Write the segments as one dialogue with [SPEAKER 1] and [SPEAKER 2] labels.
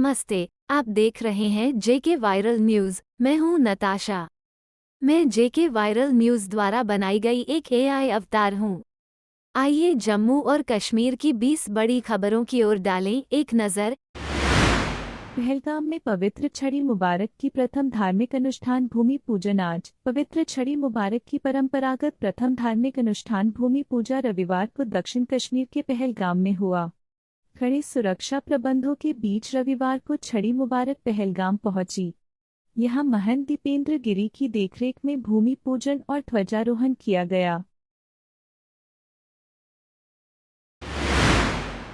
[SPEAKER 1] नमस्ते, आप देख रहे हैं जेके वायरल न्यूज़। मैं हूं नताशा। मैं जेके वायरल न्यूज़ द्वारा बनाई गई एक एआई अवतार हूं। आइए जम्मू और कश्मीर की 20 बड़ी खबरों की ओर डालें एक नज़र।
[SPEAKER 2] पहलगाम में पवित्र छड़ी मुबारक की प्रथम धार्मिक अनुष्ठान भूमि पूजन। आज पवित्र छड़ी मुबारक की परंपरागत प्रथम धार्मिक अनुष्ठान भूमि पूजा रविवार को दक्षिण कश्मीर के पहलगाम में हुआ। कड़े सुरक्षा प्रबंधों के बीच रविवार को छड़ी मुबारक पहलगाम पहुंची। यहां महंत दीपेंद्र गिरी की देखरेख में भूमि पूजन और ध्वजारोहण किया गया।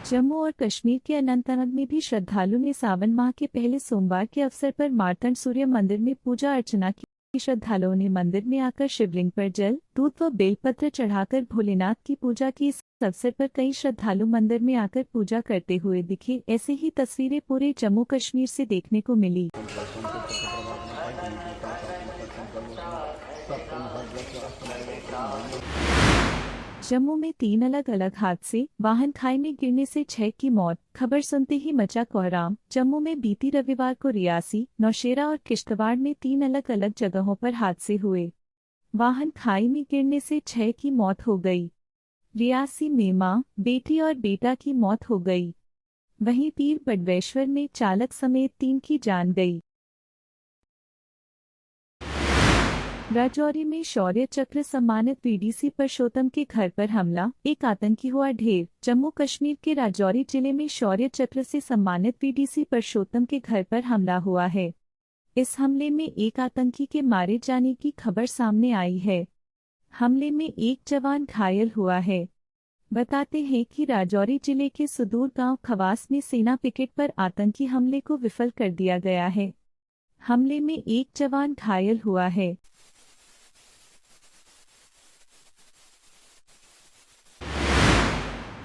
[SPEAKER 2] जम्मू और कश्मीर के अनंतनाग में भी श्रद्धालु ने सावन माह के पहले सोमवार के अवसर पर मार्तंड सूर्य मंदिर में पूजा अर्चना की। श्रद्धालुओं ने मंदिर में आकर शिवलिंग पर जल, दूध व बेलपत्र चढ़ाकर भोलेनाथ की पूजा की। इस अवसर पर कई श्रद्धालु मंदिर में आकर पूजा करते हुए दिखे। ऐसे ही तस्वीरें पूरे जम्मू कश्मीर से देखने को मिली। जम्मू में 3 अलग अलग हादसे, वाहन खाई में गिरने से 6 की मौत। खबर सुनते ही मचा कोहराम। जम्मू में बीती रविवार को रियासी, नौशेरा और किश्तवाड़ में 3 अलग अलग जगहों पर हादसे हुए। वाहन खाई में गिरने से 6 की मौत हो गई। रियासी में मां, बेटी और बेटा की मौत हो गई। वहीं पीर बडवेश्वर में चालक समेत 3 की जान गई। राजौरी में शौर्य चक्र सम्मानित वीडीसी परशोत्तम के घर पर हमला, एक आतंकी हुआ ढेर। जम्मू कश्मीर के राजौरी जिले में शौर्य चक्र से सम्मानित वीडीसी परशोत्तम के घर पर हमला हुआ है। इस हमले में एक आतंकी के मारे जाने की खबर सामने आई है। हमले में एक जवान घायल हुआ है। बताते हैं कि राजौरी जिले के सुदूर गांव खवास में सेना पिकेट पर आतंकी हमले को विफल कर दिया गया है। हमले में एक जवान घायल हुआ है।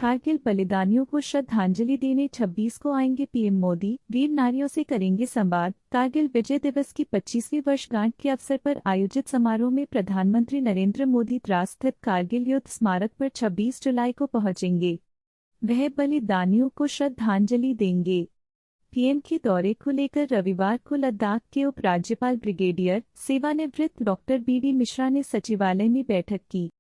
[SPEAKER 2] कारगिल बलिदानियों को श्रद्धांजलि देने 26 को आएंगे पीएम मोदी। वीर नारियों से करेंगे संवाद। कारगिल विजय दिवस की 25वीं वर्षगांठ के अवसर पर आयोजित समारोह में प्रधानमंत्री नरेंद्र मोदी द्रास स्थित कारगिल युद्ध स्मारक पर 26 जुलाई को पहुंचेंगे। वह बलिदानियों को श्रद्धांजलि देंगे। पीएम के दौरे को लेकर रविवार को लद्दाख के उपराज्यपाल ब्रिगेडियर सेवानिवृत्त डॉक्टर बीडी मिश्रा ने सचिवालय में बैठक की।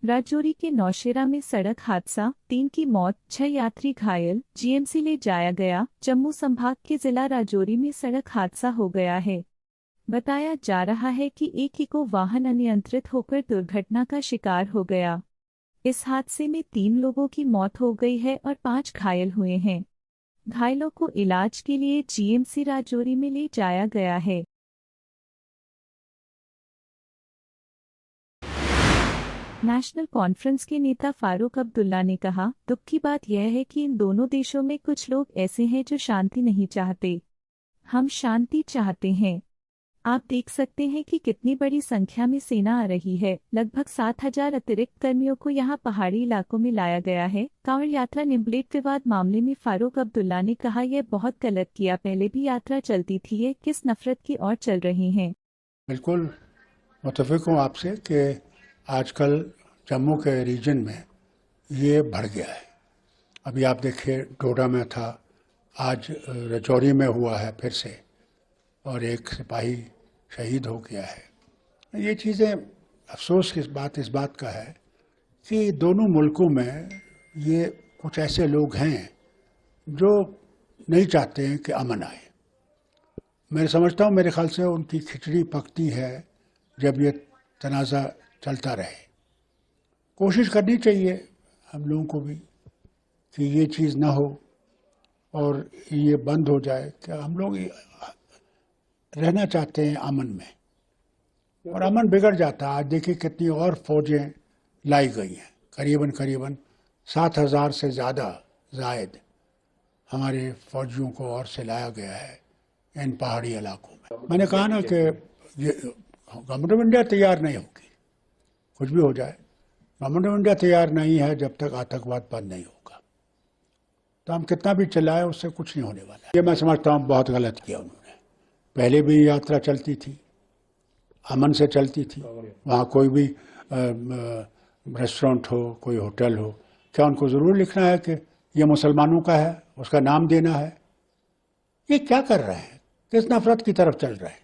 [SPEAKER 2] राजौरी के नौशेरा में सड़क हादसा, 3 की मौत, 6 यात्री घायल, जीएमसी ले जाया गया। जम्मू संभाग के जिला राजौरी में सड़क हादसा हो गया है। बताया जा रहा है कि एक इको वाहन अनियंत्रित होकर दुर्घटना का शिकार हो गया। इस हादसे में 3 लोगों की मौत हो गई है और 5 घायल हुए हैं। घायलों को इलाज के लिए जीएमसी राजौरी में ले जाया गया है। नेशनल कॉन्फ्रेंस के नेता फारूक अब्दुल्ला ने कहा, दुख की बात यह है कि इन दोनों देशों में कुछ लोग ऐसे हैं जो शांति नहीं चाहते। हम शांति चाहते हैं। आप देख सकते हैं कि कितनी बड़ी संख्या में सेना आ रही है। लगभग 7,000 अतिरिक्त कर्मियों को यहां पहाड़ी इलाकों में लाया गया है। कांवड़ यात्रा निम्बलेट विवाद मामले में फारूक अब्दुल्ला ने कहा, यह बहुत गलत किया। पहले भी यात्रा चलती थी, ये किस नफरत की ओर चल रही हैं।
[SPEAKER 3] बिल्कुल मुत्तफिक हूँ आपसे कि आजकल जम्मू के रीजन में ये बढ़ गया है। अभी आप देखिए डोडा में था, आज राजौरी में हुआ है फिर से, और एक सिपाही शहीद हो गया है। ये चीज़ें अफसोस की इस बात का है कि दोनों मुल्कों में ये कुछ ऐसे लोग हैं जो नहीं चाहते हैं कि अमन आए। मैं समझता हूँ मेरे ख्याल से उनकी खिचड़ी पकती है जब ये तनाज़ा चलता रहे। कोशिश करनी चाहिए हम लोगों को भी कि ये चीज़ ना हो और ये बंद हो जाए। कि हम लोग रहना चाहते हैं अमन में, और अमन बिगड़ जाता है। आज देखिए कितनी और फौजें लाई गई हैं, करीबन 7,000 से ज़्यादा जायद हमारे फौजियों को और से लाया गया है इन पहाड़ी इलाकों में। मैंने कहा ना कि ये गवर्नमेंट ऑफ इंडिया तैयार नहीं होगी, कुछ भी हो जाए। गवर्नमेंट ऑफ इंडिया तैयार नहीं है जब तक आतंकवाद बंद नहीं होगा। तो हम कितना भी चिल्लाएं उससे कुछ नहीं होने वाला है। ये मैं समझता हूँ बहुत गलत किया उन्होंने। पहले भी यात्रा चलती थी, अमन से चलती थी, वहाँ कोई भी रेस्टोरेंट हो, कोई होटल हो, क्या उनको ज़रूर लिखना है कि ये मुसलमानों का है, उसका नाम देना है? ये क्या कर रहे हैं? किस नफरत की तरफ चल रहे हैं?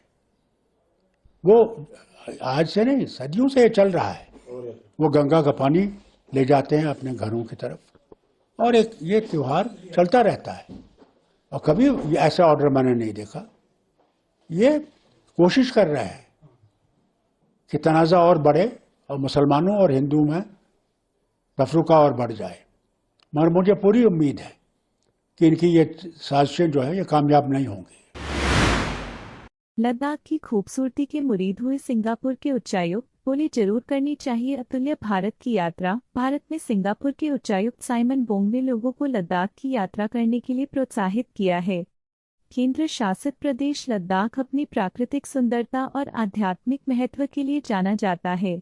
[SPEAKER 3] वो आज से नहीं, सदियों से ये चल रहा है। वो गंगा का पानी ले जाते हैं अपने घरों की तरफ, और एक ये त्यौहार चलता रहता है, और कभी ऐसा ऑर्डर मैंने नहीं देखा। ये कोशिश कर रहे हैं कि तनाज़ा और बढ़े और मुसलमानों और हिंदू में तफरुका और बढ़ जाए, मगर मुझे पूरी उम्मीद है कि इनकी ये साजिशें जो है ये कामयाब नहीं होंगी।
[SPEAKER 2] लद्दाख की खूबसूरती के मुरीद हुए सिंगापुर के उच्चायुक्त बोले जरूर करनी चाहिए अतुल्य भारत की यात्रा। भारत में सिंगापुर के उच्चायुक्त साइमन बोंग ने लोगों को लद्दाख की यात्रा करने के लिए प्रोत्साहित किया है। केंद्र शासित प्रदेश लद्दाख अपनी प्राकृतिक सुंदरता और आध्यात्मिक महत्व के लिए जाना जाता है।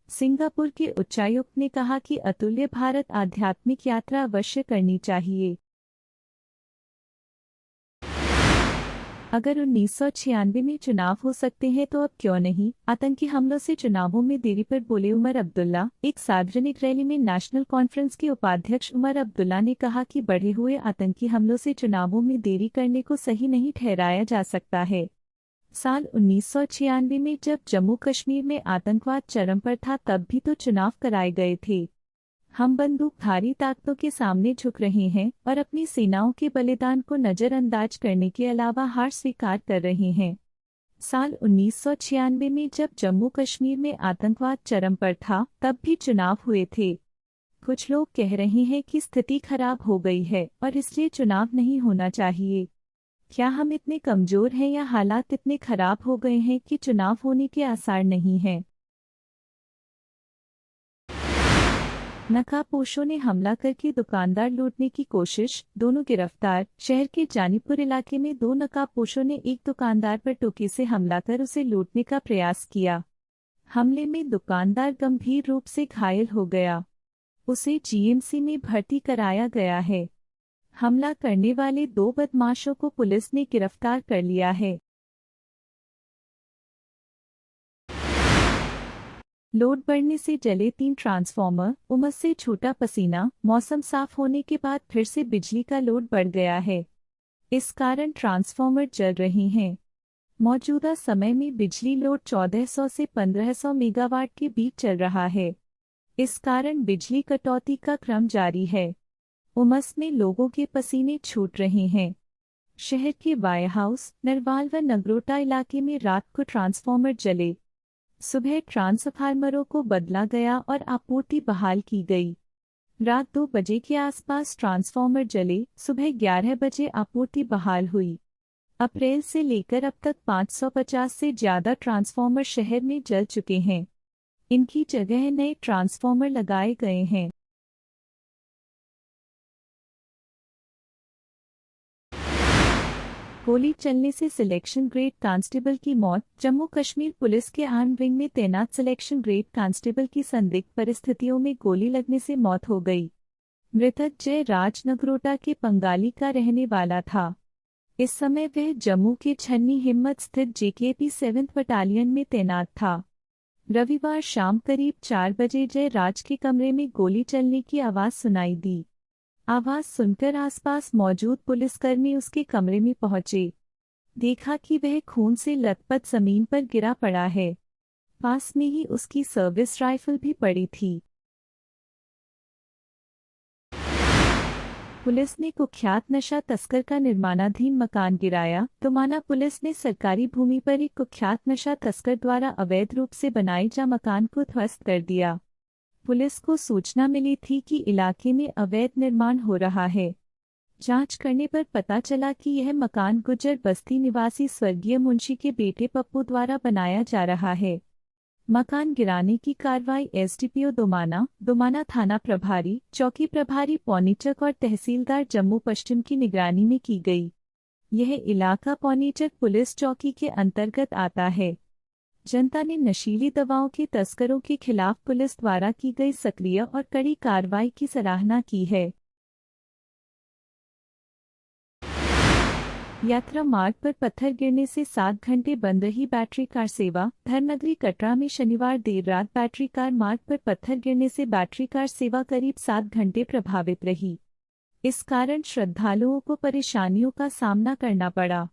[SPEAKER 2] सिंगापुर के उच्चायुक्त ने कहा कि अतुल्य भारत आध्यात्मिक यात्रा अवश्य करनी चाहिए। अगर 1996 में चुनाव हो सकते हैं तो अब क्यों नहीं? आतंकी हमलों से चुनावों में देरी पर बोले उमर अब्दुल्ला। एक सार्वजनिक रैली में नेशनल कॉन्फ्रेंस के उपाध्यक्ष उमर अब्दुल्ला ने कहा कि बढ़े हुए आतंकी हमलों से चुनावों में देरी करने को सही नहीं ठहराया जा सकता है। साल 1996 में जब जम्मू कश्मीर में आतंकवाद चरम पर था तब भी तो चुनाव कराए गए थे। हम बंदूकधारी ताकतों के सामने झुक रहे हैं और अपनी सेनाओं के बलिदान को नज़रअंदाज करने के अलावा हार स्वीकार कर रहे हैं। साल 1996 में जब जम्मू कश्मीर में आतंकवाद चरम पर था तब भी चुनाव हुए थे। कुछ लोग कह रहे हैं कि स्थिति खराब हो गई है और इसलिए चुनाव नहीं होना चाहिए। क्या हम इतने कमजोर हैं या हालात इतने खराब हो गए हैं कि चुनाव होने के आसार नहीं हैं? नकाबपोशों ने हमला करके दुकानदार लूटने की कोशिश, दोनों गिरफ्तार। शहर के जानीपुर इलाके में दो नकाबपोशों ने एक दुकानदार पर टोके से हमला कर उसे लूटने का प्रयास किया। हमले में दुकानदार गंभीर रूप से घायल हो गया। उसे जीएमसी में भर्ती कराया गया है। हमला करने वाले दो बदमाशों को पुलिस ने गिरफ्तार कर लिया है। लोड बढ़ने से जले 3 ट्रांसफार्मर, उमस से छूटा पसीना। मौसम साफ होने के बाद फिर से बिजली का लोड बढ़ गया है। इस कारण ट्रांसफार्मर जल रहे हैं। मौजूदा समय में बिजली लोड 1400 से 1500 मेगावाट के बीच चल रहा है। इस कारण बिजली कटौती का क्रम जारी है। उमस में लोगों के पसीने छूट रहे हैं। शहर के वाई हाउस, नरवाल व नगरोटा इलाके में रात को ट्रांसफार्मर जले। सुबह ट्रांसफार्मरों को बदला गया और आपूर्ति बहाल की गई। रात 2 बजे के आसपास ट्रांसफार्मर जले। सुबह 11 बजे आपूर्ति बहाल हुई। अप्रैल से लेकर अब तक 550 से ज़्यादा ट्रांसफार्मर शहर में जल चुके हैं। इनकी जगह नए ट्रांसफार्मर लगाए गए हैं। गोली चलने से सिलेक्शन ग्रेड कांस्टेबल की मौत। जम्मू कश्मीर पुलिस के आर्म विंग में तैनात सिलेक्शन ग्रेड कांस्टेबल की संदिग्ध परिस्थितियों में गोली लगने से मौत हो गई। मृतक जय राज नगरोटा के पंगाली का रहने वाला था। इस समय वह जम्मू के छन्नी हिम्मत स्थित जेकेपी 7th बटालियन में तैनात था। रविवार शाम करीब 4 बजे जय राज के कमरे में गोली चलने की आवाज़ सुनाई दी। आवाज़ सुनकर आसपास मौजूद पुलिसकर्मी उसके कमरे में पहुंचे। देखा कि वह खून से लथपथ जमीन पर गिरा पड़ा है। पास में ही उसकी सर्विस राइफल भी पड़ी थी। पुलिस ने कुख्यात नशा तस्कर का निर्माणाधीन मकान गिराया। तुमाना पुलिस ने सरकारी भूमि पर एक कुख्यात नशा तस्कर द्वारा अवैध रूप से बनाए जा मकान को ध्वस्त कर दिया। पुलिस को सूचना मिली थी कि इलाके में अवैध निर्माण हो रहा है। जांच करने पर पता चला कि यह मकान गुज्जर बस्ती निवासी स्वर्गीय मुंशी के बेटे पप्पू द्वारा बनाया जा रहा है। मकान गिराने की कार्रवाई एसडीपीओ दोमाना थाना प्रभारी, चौकी प्रभारी पौनीचक और तहसीलदार जम्मू पश्चिम की निगरानी में की गई। यह इलाका पौनीचक पुलिस चौकी के अंतर्गत आता है। जनता ने नशीली दवाओं के तस्करों के खिलाफ पुलिस द्वारा की गई सक्रिय और कड़ी कार्रवाई की सराहना की है। यात्रा मार्ग पर पत्थर गिरने से 7 घंटे बंद रही बैटरी कार सेवा। धर्मनगरी कटरा में शनिवार देर रात बैटरी कार मार्ग पर पत्थर गिरने से बैटरी कार सेवा करीब 7 घंटे प्रभावित रही। इस कारण श्रद्धालुओं को परेशानियों का सामना करना पड़ा।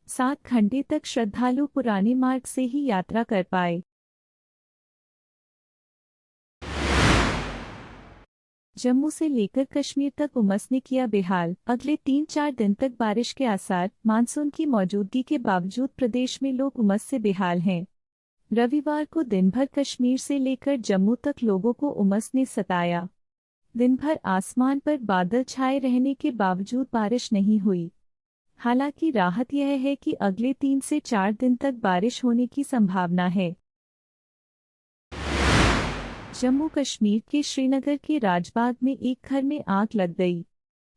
[SPEAKER 2] 7 घंटे तक श्रद्धालु पुराने मार्ग से ही यात्रा कर पाए। जम्मू से लेकर कश्मीर तक उमस ने किया बेहाल। अगले 3-4 दिन तक बारिश के आसार। मानसून की मौजूदगी के बावजूद प्रदेश में लोग उमस से बेहाल हैं। रविवार को दिन भर कश्मीर से लेकर जम्मू तक लोगों को उमस ने सताया। दिन भर आसमान पर बादल छाए रहने के बावजूद बारिश नहीं हुई। हालांकि राहत यह है कि अगले 3 से 4 दिन तक बारिश होने की संभावना है। जम्मू कश्मीर के श्रीनगर के राजबाग में एक घर में आग लग गई।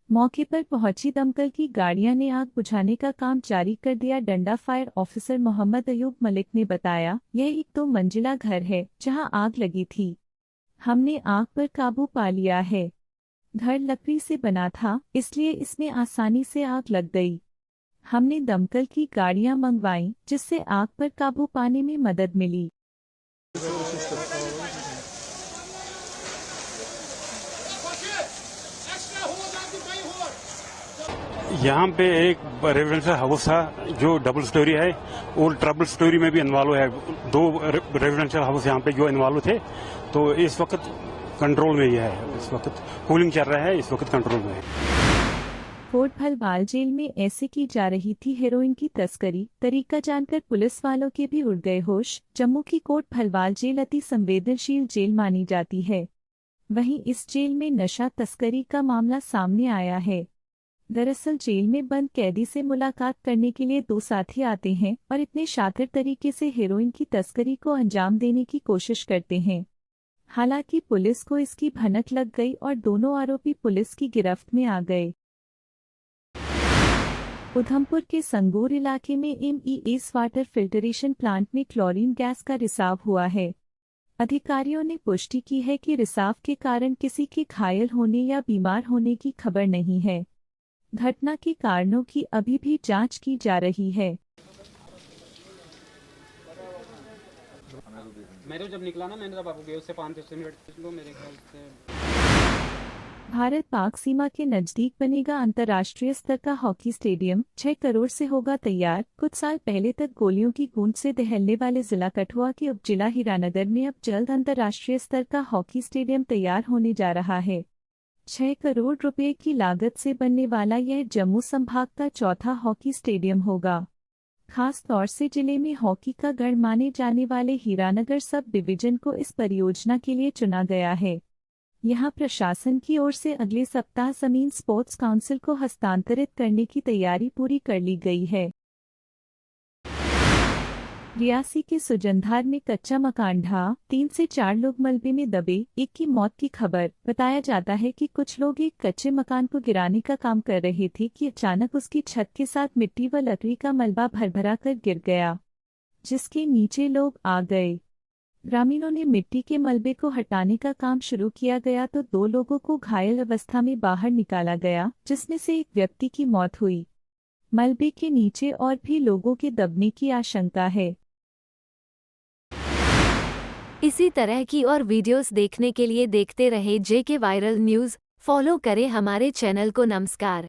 [SPEAKER 2] मौके पर पहुंची दमकल की गाड़ियां ने आग बुझाने का काम जारी कर दिया। डंडा फायर ऑफिसर मोहम्मद अयूब मलिक ने बताया, यह एक 2 मंजिला घर है जहां आग लगी थी। हमने आग पर काबू पा लिया है। घर लकड़ी से बना था, इसलिए इसमें आसानी से आग लग गई। हमने दमकल की गाड़ियां मंगवाईं, जिससे आग पर काबू पाने में मदद मिली।
[SPEAKER 4] यहाँ पे एक रेजिडेंशियल हाउस था जो डबल स्टोरी है और ट्रिपल स्टोरी में भी इन्वॉल्व है। 2 रेजिडेंशियल हाउस यहाँ पे जो इन्वॉल्व थे, तो इस वक्त कंट्रोल में ही है। इस वक्त कूलिंग चल रहा है, इस वक्त कंट्रोल में है।
[SPEAKER 2] कोट भलवाल जेल में ऐसे की जा रही थी हेरोइन की तस्करी। तरीका जानकर पुलिस वालों के भी उड़ गए होश। जम्मू की कोट भलवाल जेल अति संवेदनशील जेल मानी जाती है। वहीं इस जेल में नशा तस्करी का मामला सामने आया है। दरअसल जेल में बंद कैदी से मुलाकात करने के लिए 2 साथी आते हैं और इतने शातिर तरीके से हेरोइन की तस्करी को अंजाम देने की कोशिश करते हैं। हालांकि पुलिस को इसकी भनक लग गई और दोनों आरोपी पुलिस की गिरफ्त में आ गए। उधमपुर के संगूर इलाके में MES वाटर फिल्टरेशन प्लांट में क्लोरीन गैस का रिसाव हुआ है। अधिकारियों ने पुष्टि की है कि रिसाव के कारण किसी के घायल होने या बीमार होने की खबर नहीं है। घटना के कारणों की अभी भी जांच की जा रही है।
[SPEAKER 5] मैं तो जब निकला ना, मैंने तब आपको गए उससे 5-6 मिनट लो मेरे ख्याल से।
[SPEAKER 2] भारत पाक सीमा के नजदीक बनेगा अंतर्राष्ट्रीय स्तर का हॉकी स्टेडियम। 6 करोड़ से होगा तैयार। कुछ साल पहले तक गोलियों की गूंज से दहलने वाले जिला कठुआ के उपजिला हीरानगर में अब जल्द अंतर्राष्ट्रीय स्तर का हॉकी स्टेडियम तैयार होने जा रहा है। 6 करोड़ रुपए की लागत से बनने वाला यह जम्मू संभाग का चौथा हॉकी स्टेडियम होगा। खास तौर से जिले में हॉकी का गढ़ माने जाने वाले हीरानगर सब डिवीजन को इस परियोजना के लिए चुना गया है। यहां प्रशासन की ओर से अगले सप्ताह जमीन स्पोर्ट्स काउंसिल को हस्तांतरित करने की तैयारी पूरी कर ली गई है। रियासी के सुजनधार में कच्चा मकान ढहा, 3 से 4 लोग मलबे में दबे, एक की मौत की खबर। बताया जाता है कि कुछ लोग एक कच्चे मकान को गिराने का काम कर रहे थे कि अचानक उसकी छत के साथ मिट्टी व लकड़ी का मलबा भरभरा कर गिर गया, जिसके नीचे लोग आ गए। ग्रामीणों ने मिट्टी के मलबे को हटाने का काम शुरू किया गया तो 2 लोगों को घायल अवस्था में बाहर निकाला गया, जिसमें से एक व्यक्ति की मौत हुई। मलबे के नीचे और भी लोगों के दबने की आशंका है।
[SPEAKER 1] इसी तरह की और वीडियोस देखने के लिए देखते रहे JK वायरल न्यूज़। फॉलो करें हमारे चैनल को। नमस्कार।